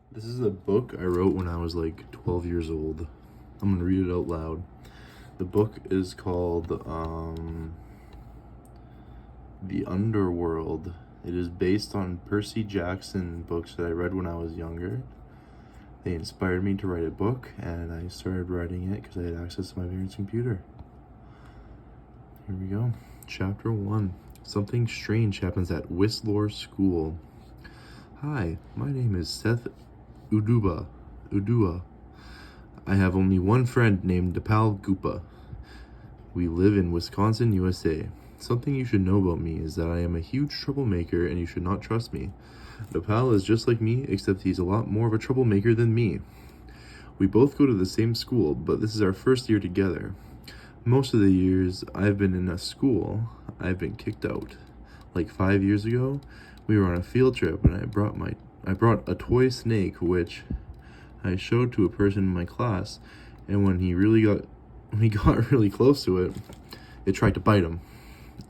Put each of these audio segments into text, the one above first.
This is a book I wrote when I was like 12 years old. I'm gonna read it out loud. The book is called The Underworld. It is based on Percy Jackson books that I read when I was younger. They inspired me to write a book, and I started writing it because I had access to my parents' computer. Here we go. Chapter 1. Something strange happens at Whistler School. Hi, my name is Seth Udua. I have only one friend named Dipal Gupa. We live in Wisconsin, USA. Something you should know about me is that I am a huge troublemaker and you should not trust me. Dipal is just like me, except he's a lot more of a troublemaker than me. We both go to the same school, but this is our first year together. Most of the years I've been in a school, I've been kicked out. Like 5 years ago, we were on a field trip and I brought a toy snake which I showed to a person in my class, and when he got really close to it, it tried to bite him.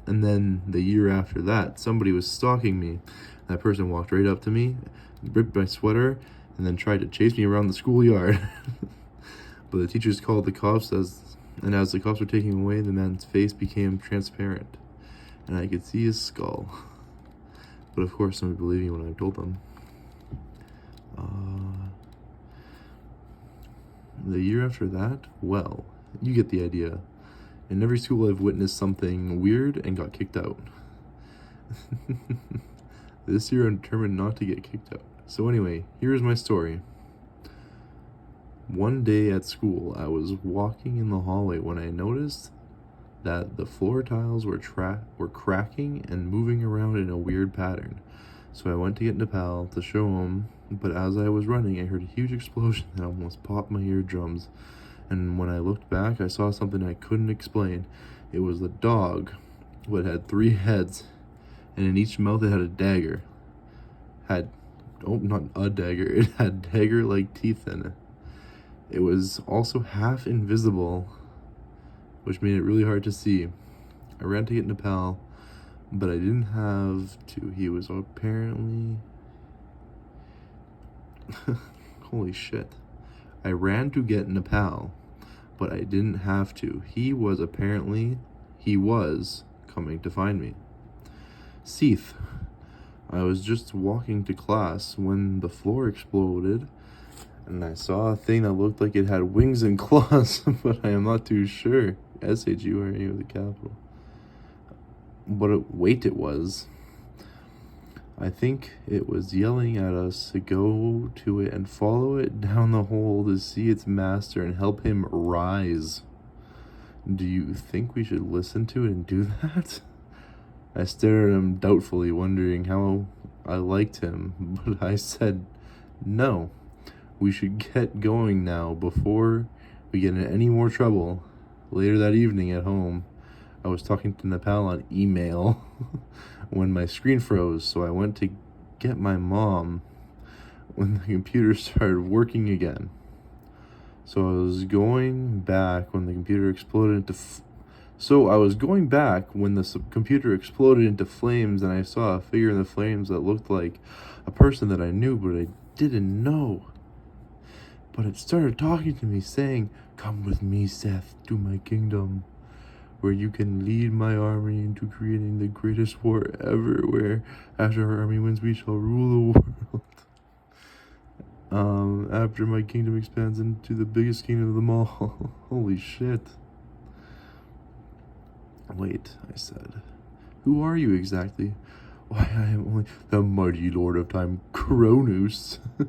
And then the year after that, somebody was stalking me. That person walked right up to me, ripped my sweater, and then tried to chase me around the schoolyard. But the teachers called the cops as the cops were taking him away, the man's face became transparent, and I could see his skull. But of course, nobody believed me when I told them. The year after that, well, you get the idea. In every school I've witnessed something weird and got kicked out. This year I'm determined not to get kicked out. So anyway, here's my story. One day at school, I was walking in the hallway when I noticed that the floor tiles were cracking and moving around in a weird pattern. So I went to get Nepal to show him, but as I was running, I heard a huge explosion that almost popped my eardrums. And when I looked back, I saw something I couldn't explain. It was a dog, but it had 3 heads, and in each mouth it had a dagger. Not a dagger, it had dagger-like teeth in it. It was also half invisible, which made it really hard to see. I ran to get Nepal, but I didn't have to. He was apparently... Holy shit. I ran to get Nepal, but I didn't have to. He was coming to find me. Seeth. I was just walking to class when the floor exploded, and I saw a thing that looked like it had wings and claws, but I am not too sure. S-H-U-R-E with a capital. What weight it was. I think it was yelling at us to go to it and follow it down the hole to see its master and help him rise. Do you think we should listen to it and do that? I stared at him doubtfully, wondering how I liked him, but I said, no, we should get going now before we get in any more trouble. Later that evening at home, I was talking to Nepal on email when my screen froze, so I went to get my mom when the computer started working again. So I was going back when the computer exploded into flames, and I saw a figure in the flames that looked like a person that I knew, but I didn't know. But it started talking to me, saying, "Come with me, Seth, to my kingdom, where you can lead my army into creating the greatest war ever, where after our army wins, we shall rule the world. After my kingdom expands into the biggest kingdom of them all." Holy shit. Wait, I said. Who are you exactly? Why, I am only the mighty Lord of Time, Kronos, who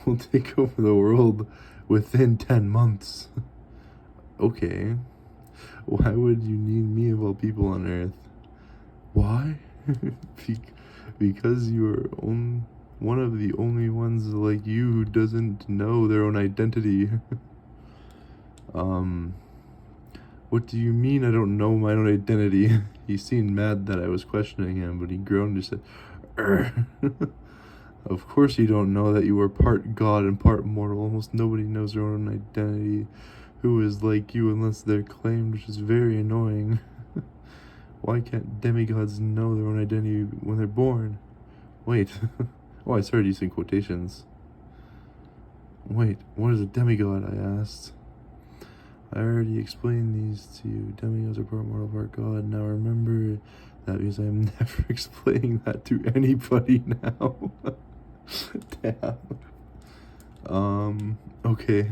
will take over the world within 10 months. Okay. Why would you need me of all people on Earth? Why? Because you are one of the only ones like you who doesn't know their own identity. What do you mean I don't know my own identity? He seemed mad that I was questioning him, but he groaned and said, Of course you don't know that you are part God and part mortal. Almost nobody knows their own identity who is like you unless they're claimed, which is very annoying. Why can't demigods know their own identity when they're born? Wait. Oh, I started using quotations. Wait, what is a demigod? I asked. I already explained these to you. Demigods are part mortal, part god. Now remember that because I'm never explaining that to anybody now. Damn. Okay.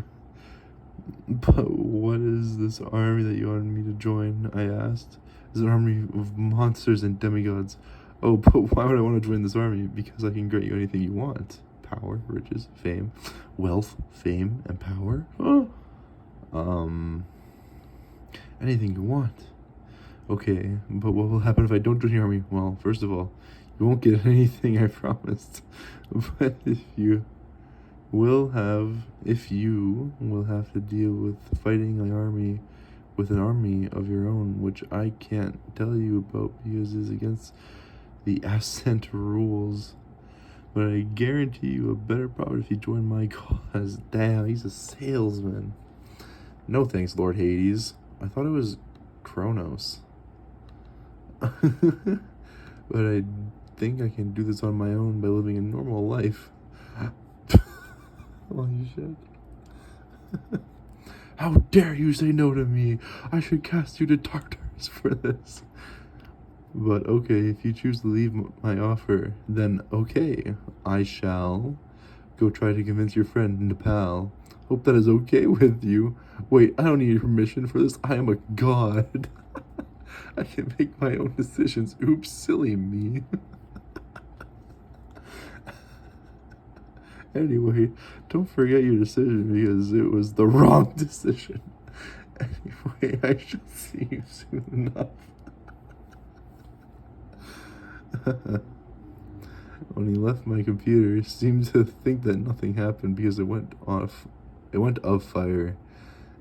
But what is this army that you wanted me to join? I asked. It's an army of monsters and demigods. Oh, but why would I want to join this army? Because I can grant you anything you want. Power, riches, fame, wealth, fame, and power. Anything you want. Okay, but what will happen if I don't join your army? Well, first of all, you won't get anything, I promised. But you will have to deal with fighting with an army of your own, which I can't tell you about because it's against the Ascent rules. But I guarantee you a better profit if you join my cause. Damn, he's a salesman. No thanks, Lord Hades. I thought it was Kronos. But I think I can do this on my own by living a normal life. Holy shit. How dare you say no to me? I should cast you to Tartarus for this. But okay, if you choose to leave my offer, then okay, I shall go try to convince your friend Nepal. Hope that is okay with you. Wait, I don't need your permission for this. I am a god. I can make my own decisions. Oops, silly me. Anyway, don't forget your decision because it was the wrong decision. Anyway, I shall see you soon enough. When he left my computer, he seemed to think that nothing happened because it went of fire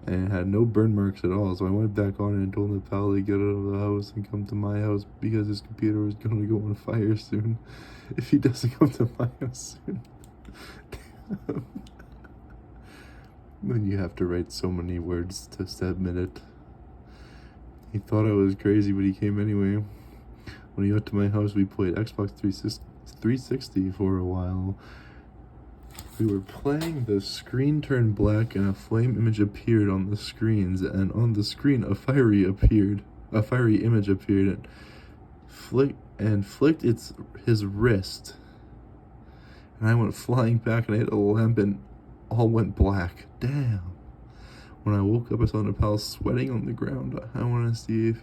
and it had no burn marks at all. So I went back on it and told Nepal to get out of the house and come to my house because his computer was going to go on fire soon if he doesn't come to my house soon. Then you have to write so many words to submit it. He thought I was crazy, but he came anyway. When he got to my house, we played Xbox 360 for a while. We were playing, the screen turned black and a flame image appeared on the screens, and on the screen a fiery image appeared and flicked his wrist. And I went flying back and I hit a lamp and all went black. Damn. When I woke up, I saw Nepal sweating on the ground. I wanted to see if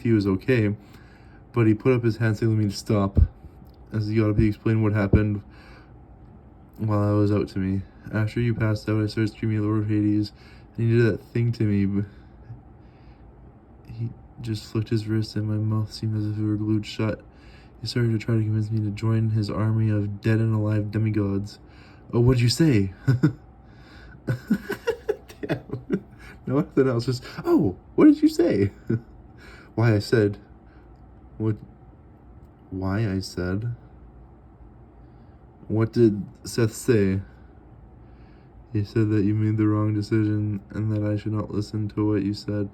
he was okay, but he put up his hand saying me to stop, as he ought to be explaining what happened while I was out to me. After you passed out, I started screaming at Lord Hades, and he did that thing to me, but he just flicked his wrist and my mouth seemed as if it were glued shut. He started to try to convince me to join his army of dead and alive demigods. Oh, what'd you say? Damn. No, nothing else. Just, oh, what did you say? Why I said. What did Seth say? He said that you made the wrong decision and that I should not listen to what you said.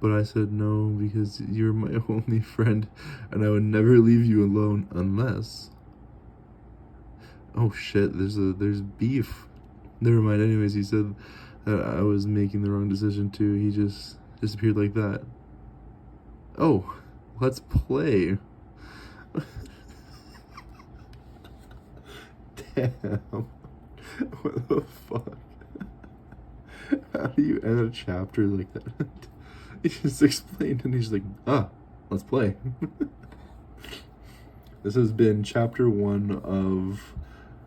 But I said no because you're my only friend and I would never leave you alone unless... Oh shit, there's beef. Never mind, anyways, he said that I was making the wrong decision too. He just disappeared like that. Oh, let's play. Damn. What the fuck? How do you end a chapter like that? He just explained and he's like, let's play. This has been chapter 1 of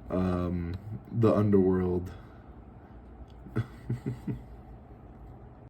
the Underworld.